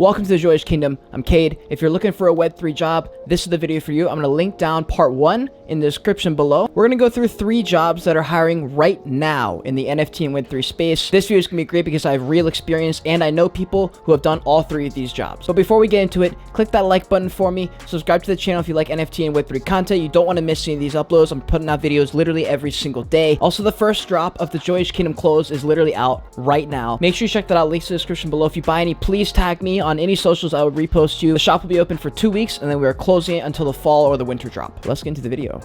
Welcome to the Joyous Kingdom. I'm Cade. If you're looking for a Web3 job, this is the video for you. I'm going to link down part 1 in the description below. We're going to go through 3 jobs that are hiring right now in the NFT and Web3 space. This video is going to be great because I have real experience and I know people who have done all 3 of these jobs. So before we get into it, click that like button for me. Subscribe to the channel if you like NFT and Web3 content. You don't want to miss any of these uploads. I'm putting out videos literally every single day. Also, the first drop of the Joyous Kingdom clothes is literally out right now. Make sure you check that out. Links in the description below. If you buy any, please tag me on any socials. I would repost you. The shop will be open for 2 weeks and then we are closing it until the fall or the winter drop. Let's get into the video.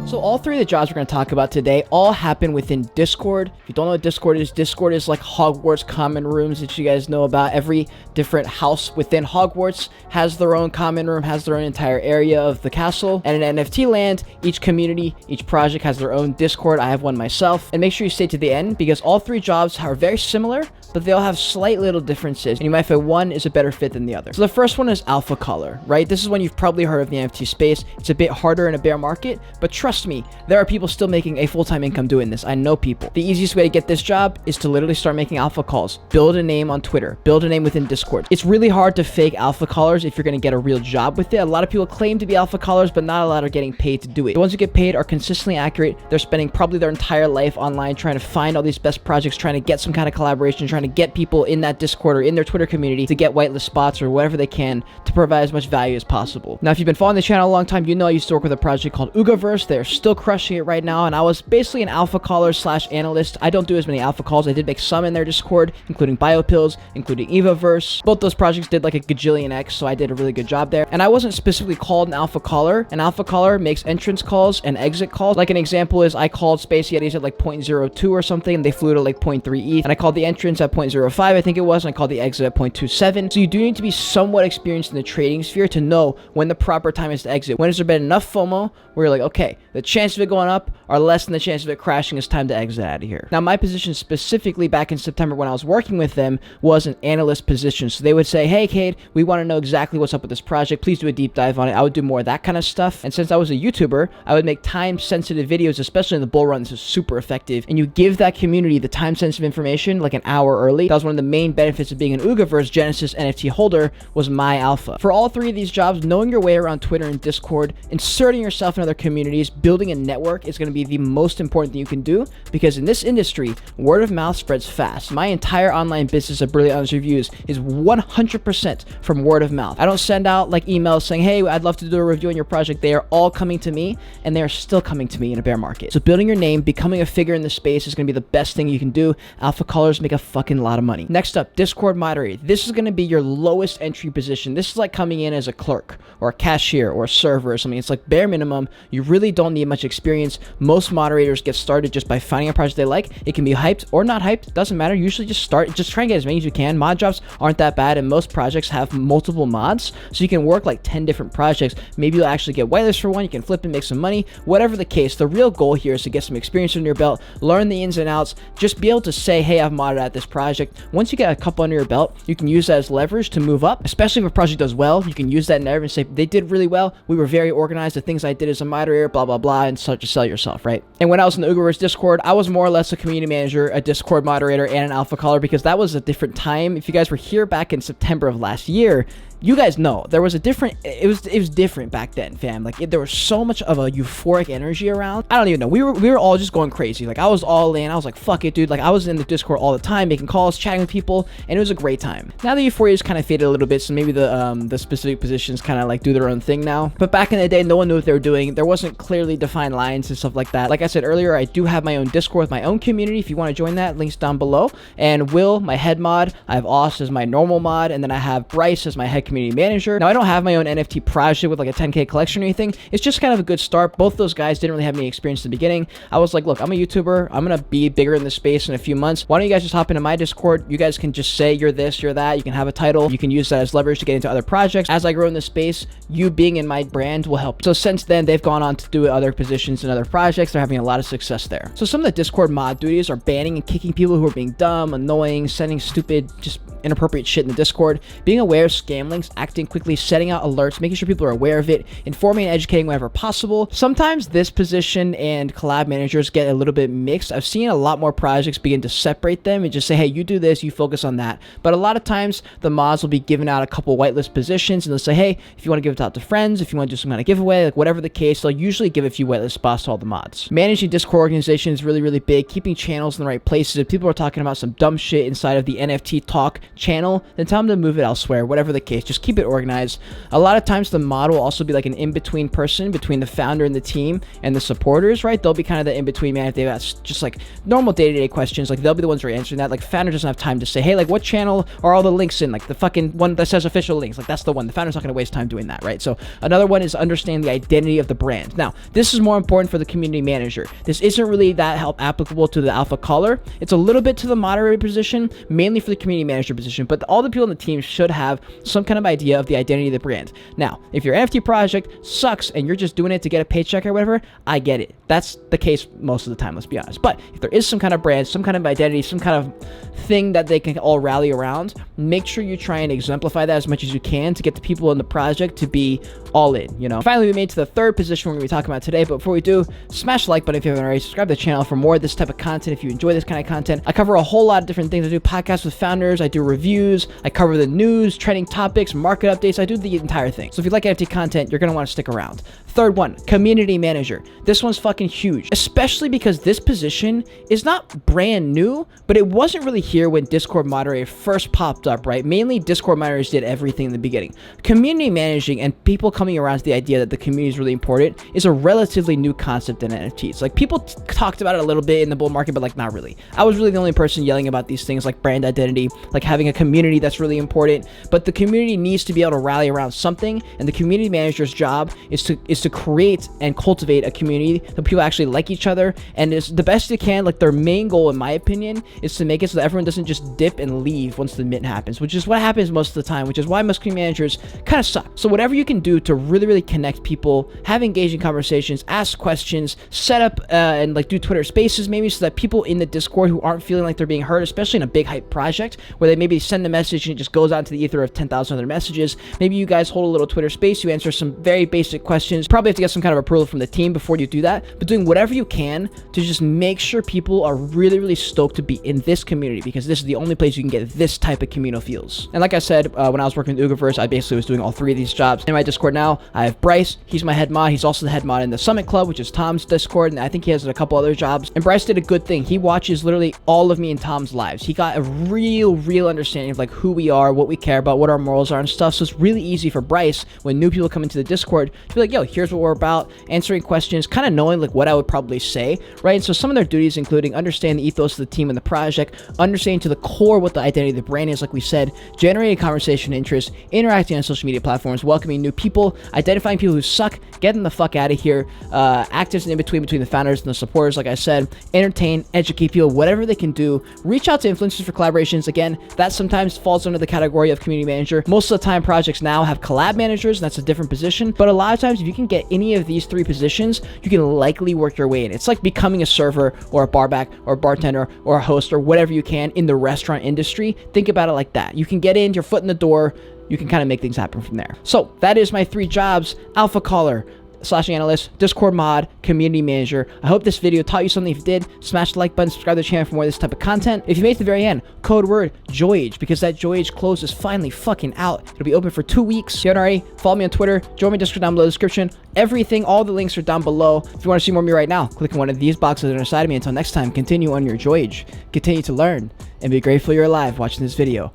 So all 3 of the jobs we're going to talk about today all happen within Discord. If you don't know what Discord is like Hogwarts common rooms that you guys know about. Every different house within Hogwarts has their own common room, has their own entire area of the castle. And in NFT land, each community, each project has their own Discord. I have one myself. And make sure you stay to the end because all 3 jobs are very similar, but they all have slight little differences. And you might find one is a better fit than the other. So the first one is Alpha Color, right? This is one you've probably heard of in the NFT space. It's a bit harder in a bear market, but trust me, there are people still making a full-time income doing this. I know people. The easiest way to get this job is to literally start making alpha calls. Build a name on Twitter. Build a name within Discord. It's really hard to fake alpha callers if you're going to get a real job with it. A lot of people claim to be alpha callers, but not a lot are getting paid to do it. The ones who get paid are consistently accurate. They're spending probably their entire life online trying to find all these best projects, trying to get some kind of collaboration, trying to get people in that Discord or in their Twitter community to get whitelist spots or whatever they can to provide as much value as possible. Now, if you've been following the channel a long time, you know I used to work with a project called Ugaverse. They're still crushing it right now, and I was basically an alpha caller slash analyst. I don't do as many alpha calls. I did make some in their Discord, including Biopills, including Evaverse. Both those projects did like a gajillion X, so I did a really good job there. And I wasn't specifically called an alpha caller. An alpha caller makes entrance calls and exit calls. Like an example is I called Space Yetis at like 0.02 or something, and they flew to like 0.3 ETH, and I called the entrance at 0.05, I think it was, and I called the exit at 0.27. So you do need to be somewhat experienced in the trading sphere to know when the proper time is to exit. When has there been enough FOMO where you're like, okay, the chance of it going up are less than the chance of it crashing. It's time to exit out of here. Now, my position specifically back in September when I was working with them was an analyst position. So they would say, hey, Cade, we want to know exactly what's up with this project. Please do a deep dive on it. I would do more of that kind of stuff. And since I was a YouTuber, I would make time-sensitive videos, especially in the bull run. This is super effective. And you give that community the time-sensitive information like an hour early. That was one of the main benefits of being an Ugaverse Genesis NFT holder was my alpha. For all 3 of these jobs, knowing your way around Twitter and Discord, inserting yourself in other communities, building a network is going to be the most important thing you can do because in this industry, word of mouth spreads fast. My entire online business of Brilliant Honest Reviews is 100% from word of mouth. I don't send out like emails saying, hey, I'd love to do a review on your project. They are all coming to me and they are still coming to me in a bear market. So building your name, becoming a figure in the space is going to be the best thing you can do. Alpha callers make a fucking lot of money. Next up, Discord moderator. This is going to be your lowest entry position. This is like coming in as a clerk or a cashier or a server or something. It's like bare minimum. You really don't need much experience. Most moderators get started just by finding a project they like. It can be hyped or not hyped. Doesn't matter. Usually just start. Just try and get as many as you can. Mod jobs aren't that bad and most projects have multiple mods. So you can work like 10 different projects. Maybe you'll actually get whitelist for one. You can flip and make some money. Whatever the case, the real goal here is to get some experience under your belt, learn the ins and outs, just be able to say, hey, I've modded at this project. Once you get a couple under your belt, you can use that as leverage to move up, especially if a project does well. You can use that narrative and say, they did really well. We were very organized. The things I did as a moderator, blah, blah, blah, and start to sell yourself, right? And when I was in the Ugaverse Discord, I was more or less a community manager, a Discord moderator, and an alpha caller because that was a different time. If you guys were here back in September of last year, you guys know there was a different, it was different back then, fam. Like there was so much of a euphoric energy around. I don't even know. We were all just going crazy. Like I was all in. I was like, fuck it, dude. Like I was in the Discord all the time, making calls, chatting with people, and it was a great time. Now the euphoria has kind of faded a little bit, so maybe the specific positions kind of like do their own thing now. But back in the day, no one knew what they were doing. There wasn't clearly defined lines and stuff like that. Like I said earlier, I do have my own Discord with my own community. If you want to join that, links down below. And Will, my head mod. I have Oss as my normal mod, and then I have Bryce as my head community manager. Now I don't have my own NFT project with like a 10K collection or anything. It's just kind of a good start. Both those guys didn't really have any experience in the beginning. I was like, look, I'm a YouTuber. I'm going to be bigger in this space in a few months. Why don't you guys just hop into my Discord? You guys can just say you're this, you're that. You can have a title. You can use that as leverage to get into other projects. As I grow in this space, you being in my brand will help. So since then, they've gone on to do other positions and other projects. They're having a lot of success there. So some of the Discord mod duties are banning and kicking people who are being dumb, annoying, sending stupid, just inappropriate shit in the Discord, being aware of scam links, acting quickly, setting out alerts, making sure people are aware of it, informing and educating whenever possible. Sometimes this position and collab managers get a little bit mixed. I've seen a lot more projects begin to separate them and just say, hey, you do this, you focus on that. But a lot of times the mods will be giving out a couple whitelist positions and they'll say, hey, if you want to give it out to friends, if you want to do some kind of giveaway, like whatever the case, they'll usually give a few whitelist spots to all the mods. Managing Discord organization is really, really big. Keeping channels in the right places. If people are talking about some dumb shit inside of the NFT talk channel, then tell them to move it elsewhere, whatever the case. Just keep it organized. A lot of times the mod will also be like an in-between person between the founder and the team and the supporters, right? They'll be kind of the in-between man if they've got just like normal day-to-day questions. Like they'll be the ones who are answering that. Like founder doesn't have time to say, hey, like what channel are all the links in? Like the fucking one that says official links. Like that's the one. The founder's not going to waste time doing that, right? So another one is understanding the identity of the brand. Now, this is more important for the community manager. This isn't really that applicable to the alpha caller. It's a little bit to the moderator position, mainly for the community manager position, but all the people on the team should have some kind of idea of the identity of the brand. Now, if your NFT project sucks and you're just doing it to get a paycheck or whatever, I get it. That's the case most of the time, let's be honest. But if there is some kind of brand, some kind of identity, some kind of thing that they can all rally around, make sure you try and exemplify that as much as you can to get the people in the project to be all in, you know. Finally, we made to the third position we're going to be talking about today, but before we do, smash the like button if you haven't already, subscribe to the channel for more of this type of content if you enjoy this kind of content. I cover a whole lot of different things. I do podcasts with founders, I do reviews, I cover the news, trending topics, market updates, I do the entire thing. So if you like NFT content, you're going to want to stick around. Third one, community manager. This one's fucking huge, especially because this position is not brand new, but it wasn't really here when Discord moderator first popped up, right? Mainly Discord moderators did everything in the beginning. Community managing and people coming around to the idea that the community is really important is a relatively new concept in NFTs. Like people talked about it a little bit in the bull market, but like not really. I was really the only person yelling about these things like brand identity, like having a community that's really important, but the community needs to be able to rally around something, and the community manager's job is to create and cultivate a community that people actually like each other, and is the best they can. Like their main goal, in my opinion, is to make it so that everyone doesn't just dip and leave once the mint happens, which is what happens most of the time, which is why most community managers kind of suck. So whatever you can do to really connect people, have engaging conversations, ask questions, set up and like do Twitter spaces maybe, so that people in the Discord who aren't feeling like they're being heard, especially in a big hype project where they maybe send a message and it just goes out to the ether of 10,000 other messages, maybe you guys hold a little Twitter space, you answer some very basic questions. Probably have to get some kind of approval from the team before you do that, but doing whatever you can to just make sure people are really stoked to be in this community, because this is the only place you can get this type of communal feels. And like I said, when I was working with Ugaverse, I basically was doing all three of these jobs. In my Discord now, I have Bryce. He's my head mod. He's also the head mod in the Summit Club, which is Tom's Discord, and I think he has a couple other jobs. And Bryce did a good thing. He watches literally all of me and Tom's lives. He got a real understanding of like who we are, what we care about, what our morals are and stuff. So it's really easy for Bryce when new people come into the Discord to be like, yo, here's what we're about, answering questions, kind of knowing like what I would probably say, right? And so some of their duties including understand the ethos of the team and the project, understanding to the core what the identity of the brand is, like we said, generating conversation interest, interacting on social media platforms, welcoming new people, identifying people who suck, getting the fuck out of here, actives in between the founders and the supporters, like I said, entertain, educate people, whatever they can do, reach out to influencers for collaborations. Again, that sometimes falls under the category of community manager. Most of the time projects now have collab managers, and that's a different position, but a lot of times if you can get any of these three positions, you can likely work your way in. It's like becoming a server or a barback or a bartender or a host or whatever you can in the restaurant industry. Think about it like that. You can get in, your foot in the door, you can kind of make things happen from there. So that is my three jobs: alpha caller, /analyst, Discord mod, community manager. I hope this video taught you something. If it did, smash the like button, subscribe to the channel for more of this type of content. If you made it to the very end, code word JOYAGE, because that JOYAGE close is finally fucking out. It'll be open for 2 weeks. If you haven't already, follow me on Twitter, join my Discord down below in the description. Everything, all the links are down below. If you want to see more of me right now, click on one of these boxes on the side of me. Until next time, continue on your JOYAGE, continue to learn, and be grateful you're alive watching this video.